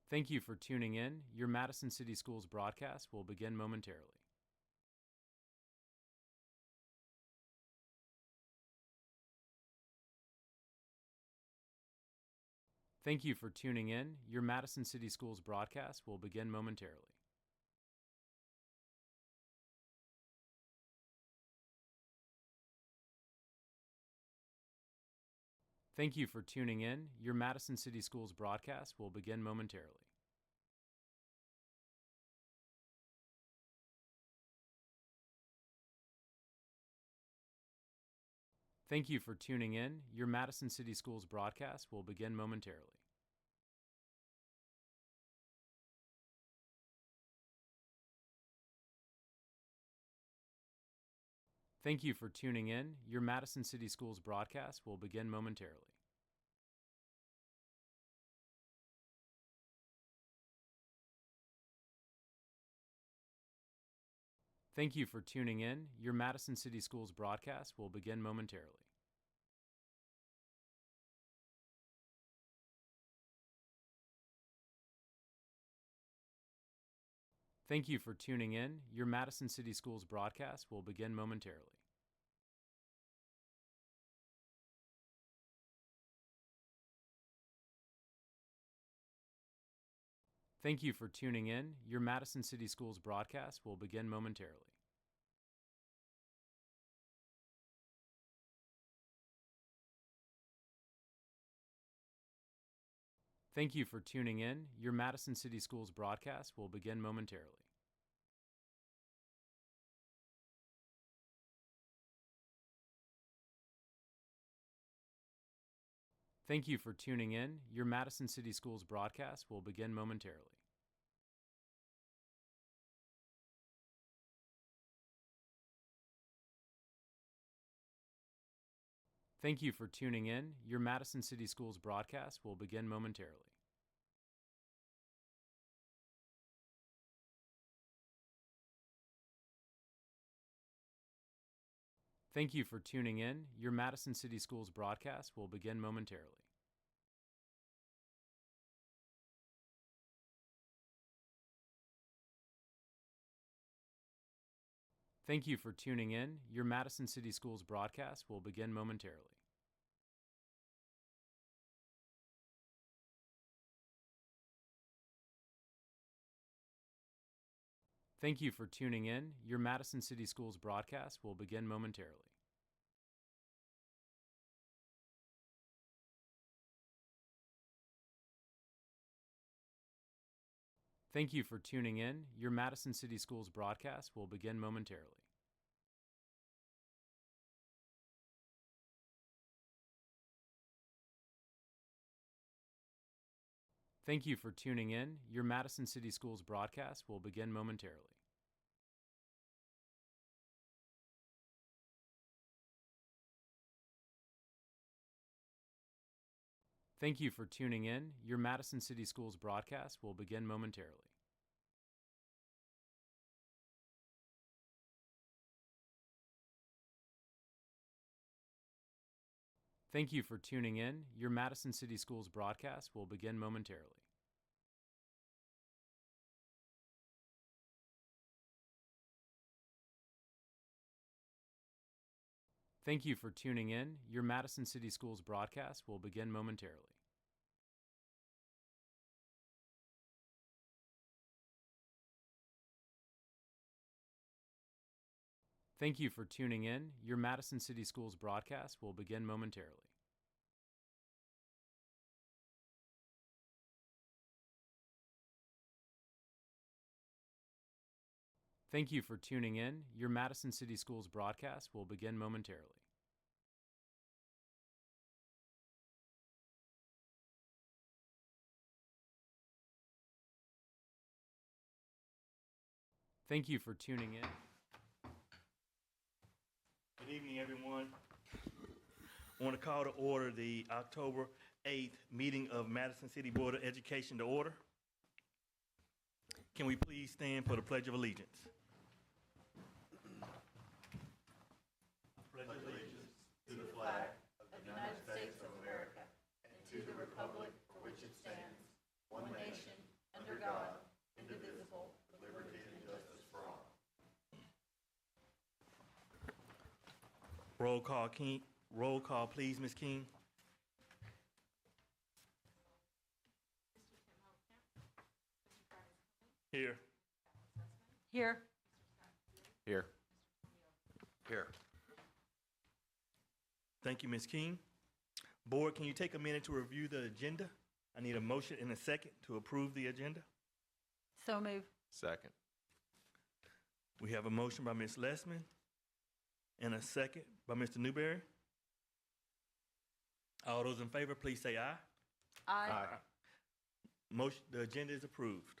Thank you for tuning in. Your Madison City Schools broadcast will begin momentarily. Thank you for tuning in. Your Madison City Schools broadcast will begin momentarily. Thank you for tuning in. Your Madison City Schools broadcast will begin momentarily. Thank you for tuning in. Your Madison City Schools broadcast will begin momentarily. Thank you for tuning in. Your Madison City Schools broadcast will begin momentarily. Thank you for tuning in. Your Madison City Schools broadcast will begin momentarily. Thank you for tuning in. Your Madison City Schools broadcast will begin momentarily. Thank you for tuning in. Your Madison City Schools broadcast will begin momentarily. Thank you for tuning in. Your Madison City Schools broadcast will begin momentarily. Thank you for tuning in. Your Madison City Schools broadcast will begin momentarily. Thank you for tuning in. Your Madison City Schools broadcast will begin momentarily. Thank you for tuning in. Your Madison City Schools broadcast will begin momentarily. Thank you for tuning in. Your Madison City Schools broadcast will begin momentarily. Thank you for tuning in. Your Madison City Schools broadcast will begin momentarily. Thank you for tuning in. Your Madison City Schools broadcast will begin momentarily. Thank you for tuning in. Your Madison City Schools broadcast will begin momentarily. Thank you for tuning in. Your Madison City Schools broadcast will begin momentarily. Thank you for tuning in. Your Madison City Schools broadcast will begin momentarily. Thank you for tuning in. Your Madison City Schools broadcast will begin momentarily. Thank you for tuning in. Your Madison City Schools broadcast will begin momentarily. Thank you for tuning in. Your Madison City Schools broadcast will begin momentarily. Thank you for tuning in. Good evening, everyone. I want to call to order the October 8th meeting of Madison City Board of Education to order. Can we please stand for the Pledge of Allegiance? Pledge allegiance to the flag of the United States of America and to the republic for which it stands, one nation, Roll call, King. Roll call, please, Ms. King. Here. Here. Here. Here. Thank you, Ms. King. Board, can you take a minute to review the agenda? I need a motion and a second to approve the agenda. So move. Second. We have a motion by Ms. Lessman and a second by Mr. Newberry. All those in favor, please say aye. Aye. Motion, the agenda is approved.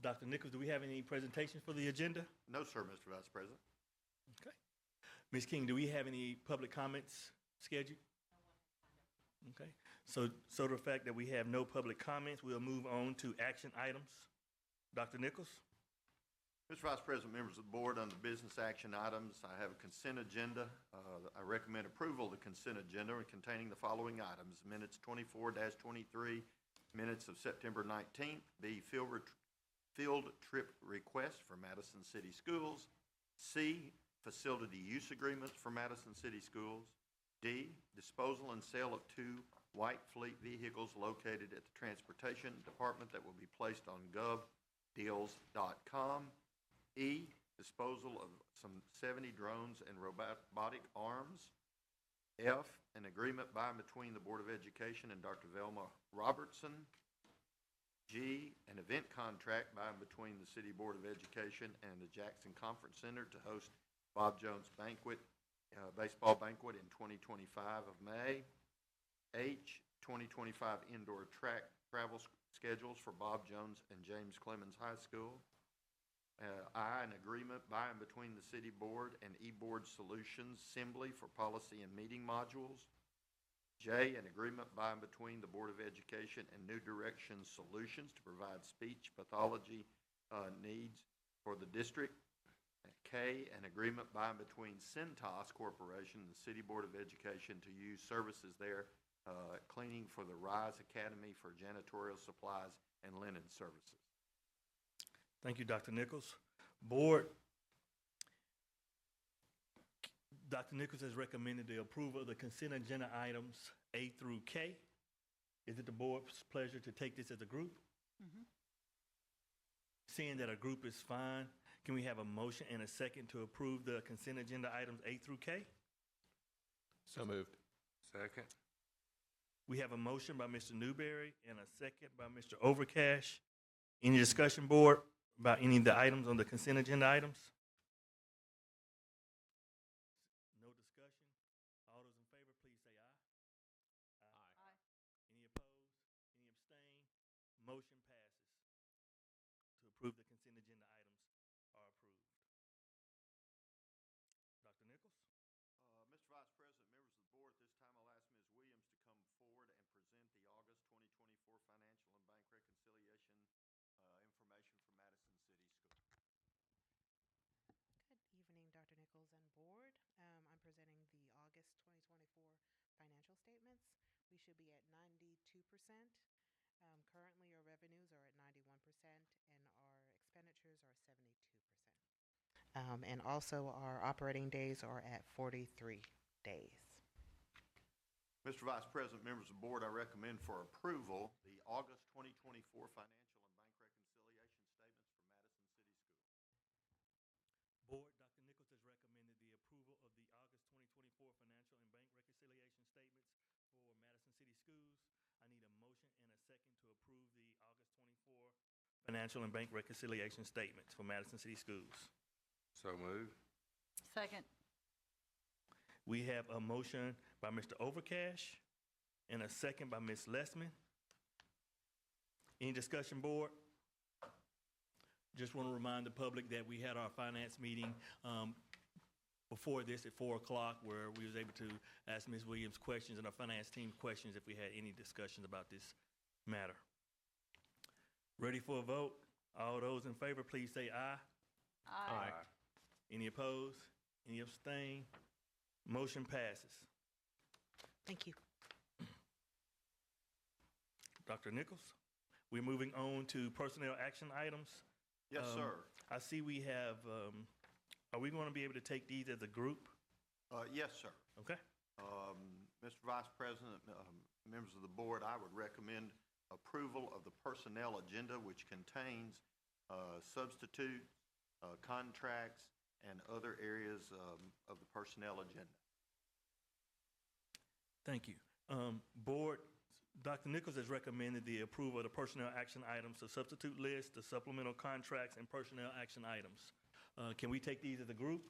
Dr. Nichols, do we have any presentations for the agenda? No, sir, Mr. Vice President. Okay. Ms. King, do we have any public comments scheduled? Okay. So the fact that we have no public comments, we'll move on to action items. Dr. Nichols? Mr. Vice President, members of the board, under business action items, I have a consent agenda. I recommend approval of the consent agenda containing the following items: minutes 24-23, minutes of September 19th, B, field trip request for Madison City Schools, C, facility use agreements for Madison City Schools, D, disposal and sale of 2 white fleet vehicles located at the Transportation Department that will be placed on govdeals.com, E, disposal of some 70 drones and robotic arms, F, an agreement by and between the Board of Education and Dr. Velma Robertson, G, an event contract by and between the City Board of Education and the Jackson Conference Center to host Bob Jones Banquet, baseball banquet in 2025 of May. H, 2025 indoor travel schedules for Bob Jones and James Clemens High School. I, an agreement by and between the City Board and eBoard Solutions Assembly for policy and meeting modules. J, an agreement by and between the Board of Education and New Direction Solutions to provide speech pathology needs for the district. K, an agreement by and between Cintas Corporation and the City Board of Education to use services there, cleaning for the RISE Academy for janitorial supplies and linen services. Thank you, Dr. Nichols. Board, Dr. Nichols has recommended the approval of the consent agenda items A through K. Is it the board's pleasure to take this as a group? Mm-hmm. Seeing that a group is fine, can we have a motion and a second to approve the consent agenda items A through K? So moved. Second. We have a motion by Mr. Newberry and a second by Mr. Overcash. Any discussion, board, about any of the items on the consent agenda items? No discussion. All those in favor, please say aye. Aye. Any opposed? Any abstain? Motion passes. To approve the consent agenda items are approved. Dr. Nichols? Mr. Vice President, members of the board, at this time I'll ask Ms. Williams to come forward and present the August 2024 financial and bank reconciliation information for Madison City Schools. Good evening, Dr. Nichols and board. I'm presenting the August 2024 financial statements. We should be at 92%. Currently, our revenues are at 91% and our expenditures are 72%. And also our operating days are at 43 days. Mr. Vice President, members of the board, I recommend for approval the August 2024 financial and bank reconciliation statements for Madison City Schools. Board, Dr. Nichols has recommended the approval of the August 2024 financial and bank reconciliation statements for Madison City Schools. I need a motion and a second to approve the August 24 financial and bank reconciliation statements for Madison City Schools. So moved. Second. We have a motion by Mr. Overcash and a second by Ms. Lessman. Any discussion, board? Just want to remind the public that we had our finance meeting before this at 4 o'clock, where we was able to ask Ms. Williams questions and our finance team questions if we had any discussions about this matter. Ready for a vote? All those in favor, please say aye. Aye. Any opposed? Any abstain? Motion passes. Thank you. Dr. Nichols, we're moving on to personnel action items. Yes, sir. I see we have, are we going to be able to take these as a group? Yes, sir. Okay. Mr. Vice President, members of the board, I would recommend approval of the personnel agenda, which contains substitute, contracts, and other areas of the personnel agenda. Thank you. Board, Dr. Nichols has recommended the approval of the personnel action items, the substitute list, the supplemental contracts, and personnel action items. Can we take these as a group?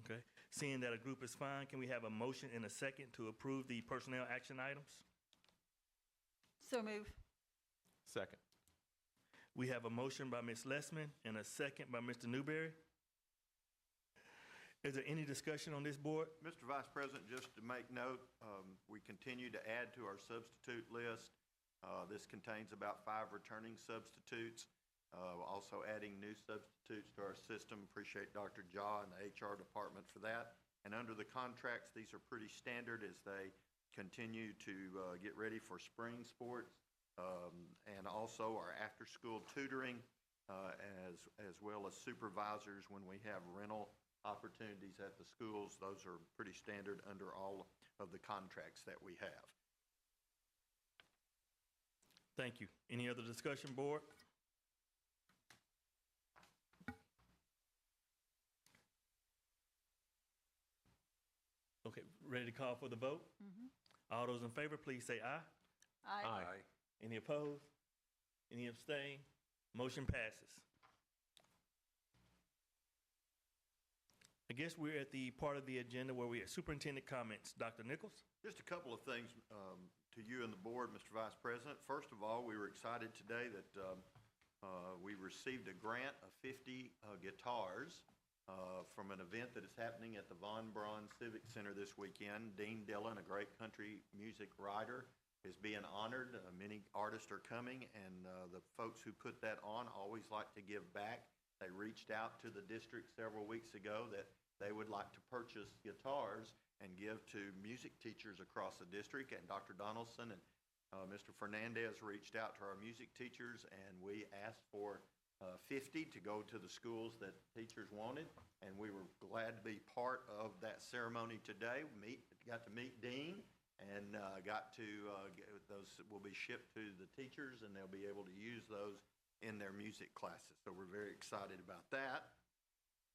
Okay. Seeing that a group is fine, can we have a motion and a second to approve the personnel action items? So move. Second. We have a motion by Ms. Lessman and a second by Mr. Newberry. Is there any discussion on this, board? Mr. Vice President, just to make note, we continue to add to our substitute list. This contains about 5 returning substitutes, also adding new substitutes to our system. Appreciate Dr. Jaw and the HR department for that. And under the contracts, these are pretty standard as they continue to get ready for spring sports, and also our after-school tutoring, as well as supervisors when we have rental opportunities at the schools. Those are pretty standard under all of the contracts that we have. Thank you. Any other discussion, board? Okay, ready to call for the vote? All those in favor, please say aye. Aye. Any opposed? Any abstain? Motion passes. I guess we're at the part of the agenda where we have superintendent comments. Dr. Nichols? Just a couple of things to you and the board, Mr. Vice President. First of all, we were excited today that we received a grant of 50 guitars from an event that is happening at the Von Braun Civic Center this weekend. Dean Dillon, a great country music writer, is being honored. Many artists are coming, and the folks who put that on always like to give back. They reached out to the district several weeks ago that they would like to purchase guitars and give to music teachers across the district. And Dr. Donaldson and Mr. Fernandez reached out to our music teachers, and we asked for 50 to go to the schools that teachers wanted. And we were glad to be part of that ceremony today. Got to meet Dean, and got to those will be shipped to the teachers, and they'll be able to use those in their music classes. So we're very excited about that.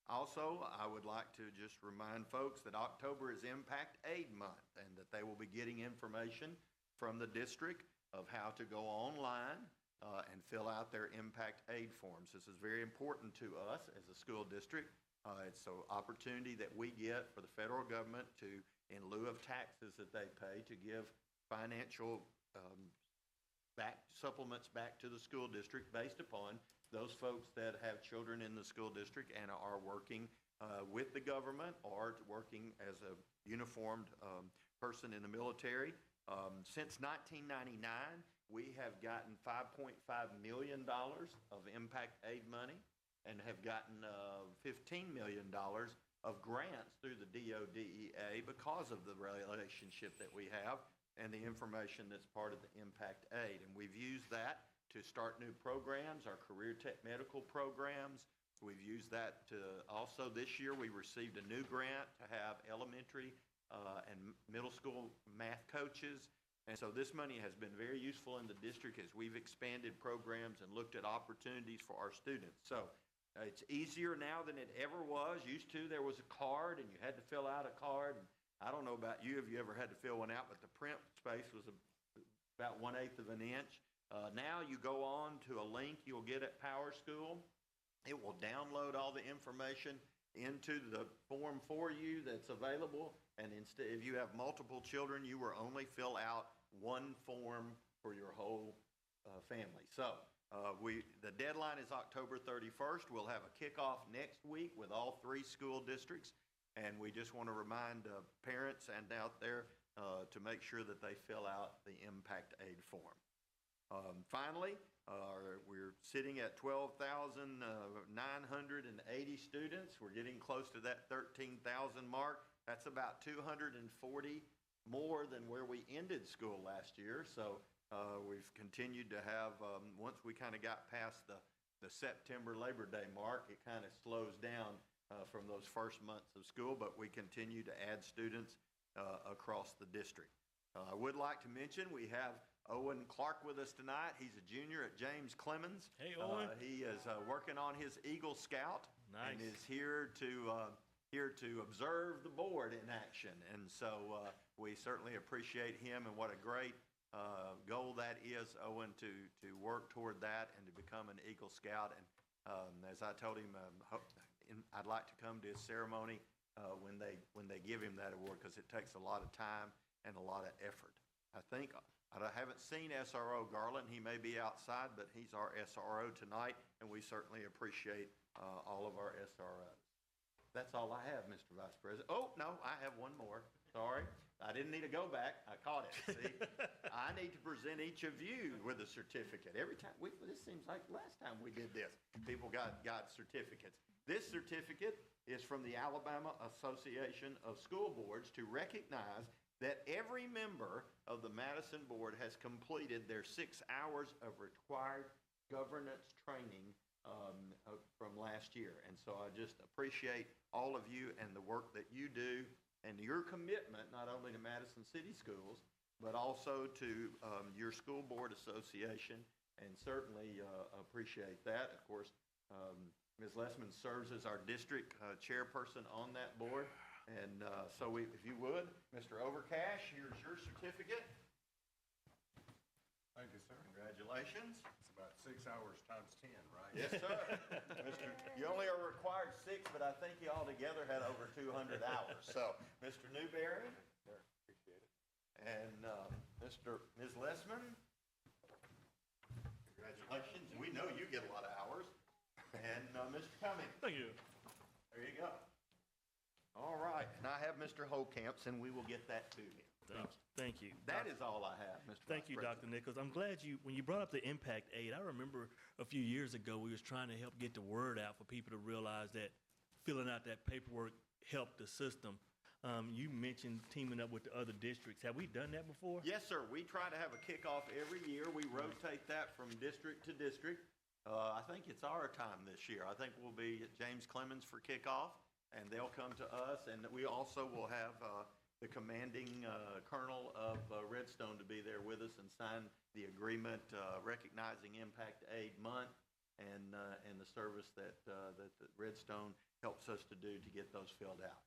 Also, I would like to just remind folks that October is Impact Aid Month, and that they will be getting information from the district of how to go online and fill out their impact aid forms. This is very important to us as a school district. It's an opportunity that we get for the federal government to, in lieu of taxes that they pay, to give financial supplements back to the school district based upon those folks that have children in the school district and are working with the government or working as a uniformed person in the military. Since 1999, we have gotten $5.5 million of impact aid money and have gotten $15 million of grants through the DODEA because of the relationship that we have and the information that's part of the impact aid. And we've used that to start new programs, our career tech medical programs. We've used that to also this year we received a new grant to have elementary and middle school math coaches. And so this money has been very useful in the district as we've expanded programs and looked at opportunities for our students. So it's easier now than it ever was. Used to, there was a card and you had to fill out a card. And I don't know about you if you ever had to fill one out, but the print space was about 1/8 of an inch. Now you go on to a link you'll get at Power School. It will download all the information into the form for you that's available. And instead, if you have multiple children, you will only fill out one form for your whole family. So the deadline is October 31st. We'll have a kickoff next week with all 3 school districts. And we just want to remind parents and out there to make sure that they fill out the impact aid form. Finally, we're sitting at 12,980 students. We're getting close to that 13,000 mark. That's about 240 more than where we ended school last year. So we've continued to have, once we kind of got past the September Labor Day mark, it kind of slows down from those first months of school, but we continue to add students across the district. I would like to mention we have Owen Clark with us tonight. He's a junior at James Clemens. Hey, Owen. He is working on his Eagle Scout and Nice. is here to observe the board in action. And so we certainly appreciate him, and what a great goal that is, Owen, to work toward that and to become an Eagle Scout. And as I told him, I'd like to come to his ceremony when they give him that award, because it takes a lot of time and a lot of effort. I haven't seen SRO Garland. He may be outside, but he's our SRO tonight, and we certainly appreciate all of our SROs. That's all I have, Mr. Vice President. Oh, no, I have one more. Sorry. I didn't need to go back. I caught it. See, I need to present each of you with a certificate. Every time, this seems like the last time we did this, people got certificates. This certificate is from the Alabama Association of School Boards to recognize that every member of the Madison Board has completed their 6 hours of required governance training from last year. And so I just appreciate all of you and the work that you do and your commitment, not only to Madison City Schools, but also to your school board association, and certainly appreciate that. Of course, Ms. Lessman serves as our district chairperson on that board. And so if you would, Mr. Overcash, here's your certificate. Thank you, sir. Congratulations. It's about 6 hours times 10, right? Yes, sir. You only are required 6, but I think you altogether had over 200 hours. So, Mr. Newberry. Sure, appreciate it. And Ms. Lessman. Congratulations. We know you get a lot of hours. And Mr. Cummings. Thank you. There you go. All right. And I have Mr. Holcamps, and we will get that to him. Thank you. That is all I have, Mr. Thank Vice you, President. Dr. Nichols. I'm glad when you brought up the impact aid, I remember a few years ago we was trying to help get the word out for people to realize that filling out that paperwork helped the system. You mentioned teaming up with the other districts. Have we done that before? Yes, sir. We try to have a kickoff every year. We rotate that from district to district. I think it's our time this year. I think we'll be at James Clemens for kickoff, and they'll come to us. And we also will have the commanding colonel of Redstone to be there with us and sign the agreement recognizing Impact Aid Month and the service that Redstone helps us to do to get those filled out.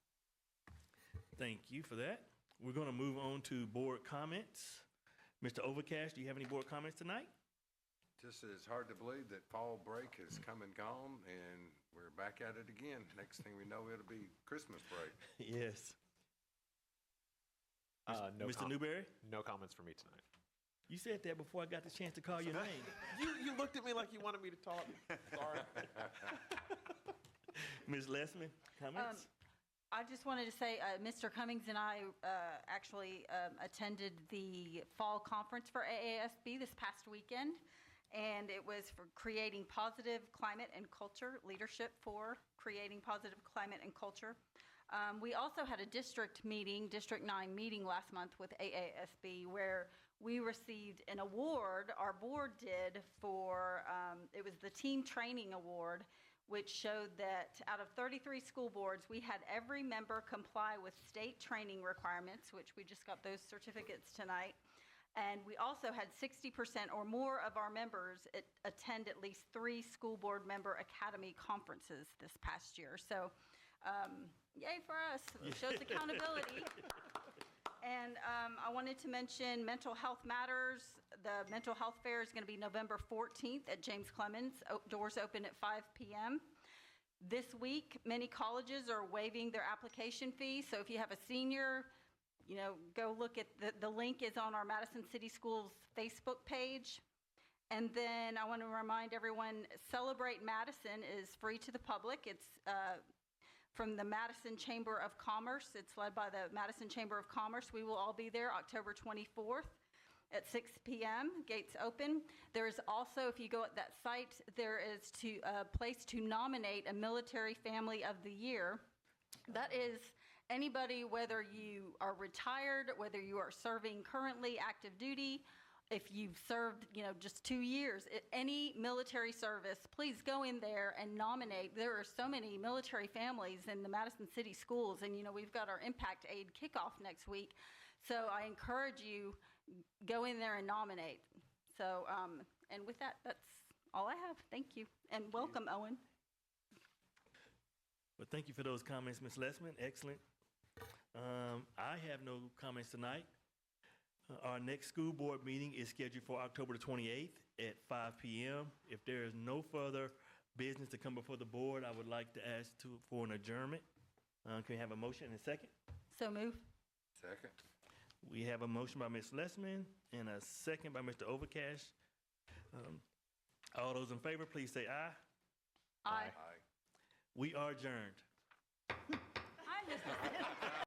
Thank you for that. We're going to move on to board comments. Mr. Overcash, do you have any board comments tonight? Just it's hard to believe that fall break has come and gone, and we're back at it again. Next thing we know, it'll be Christmas break. Yes. Mr. No Newberry? No comments for me tonight. You said that before I got the chance to call your name. You looked at me like you wanted me to talk. Sorry. Ms. Lessman, comments? I just wanted to say, Mr. Cummings and I actually attended the fall conference for AASB this past weekend, and it was for creating positive climate and culture, leadership for creating positive climate and culture. We also had a District 9 meeting last month with AASB where we received an award, our board did, for, it was the Team Training Award, which showed that out of 33 school boards, we had every member comply with state training requirements, which we just got those certificates tonight. And we also had 60% or more of our members attend at least 3 school board member academy conferences this past year. So, yay for us. It shows accountability. And I wanted to mention Mental Health Matters. The Mental Health Fair is going to be November 14th at James Clemens. Doors open at 5 p.m. This week, many colleges are waiving their application fee. So if you have a senior, go look at the link is on our Madison City Schools Facebook page. And then I want to remind everyone, Celebrate Madison is free to the public. It's from the Madison Chamber of Commerce. It's led by the Madison Chamber of Commerce. We will all be there October 24th at 6 p.m. Gates open. There is also, if you go at that site, there is a place to nominate a Military Family of the Year. That is anybody, whether you are retired, whether you are serving currently active duty, if you've served, just 2 years, any military service, please go in there and nominate. There are so many military families in the Madison City Schools, and, we've got our Impact Aid kickoff next week. So I encourage you, go in there and nominate. So, and with that, that's all I have. Thank you. And welcome, Owen. Well, thank you for those comments, Ms. Lessman. Excellent. I have no comments tonight. Our next school board meeting is scheduled for October the 28th at 5 p.m. If there is no further business to come before the board, I would like to ask for an adjournment. Can we have a motion and a second? So move. Second. We have a motion by Ms. Lessman and a second by Mr. Overcash. All those in favor, please say aye. Aye. Aye. We are adjourned. Hi, Mr.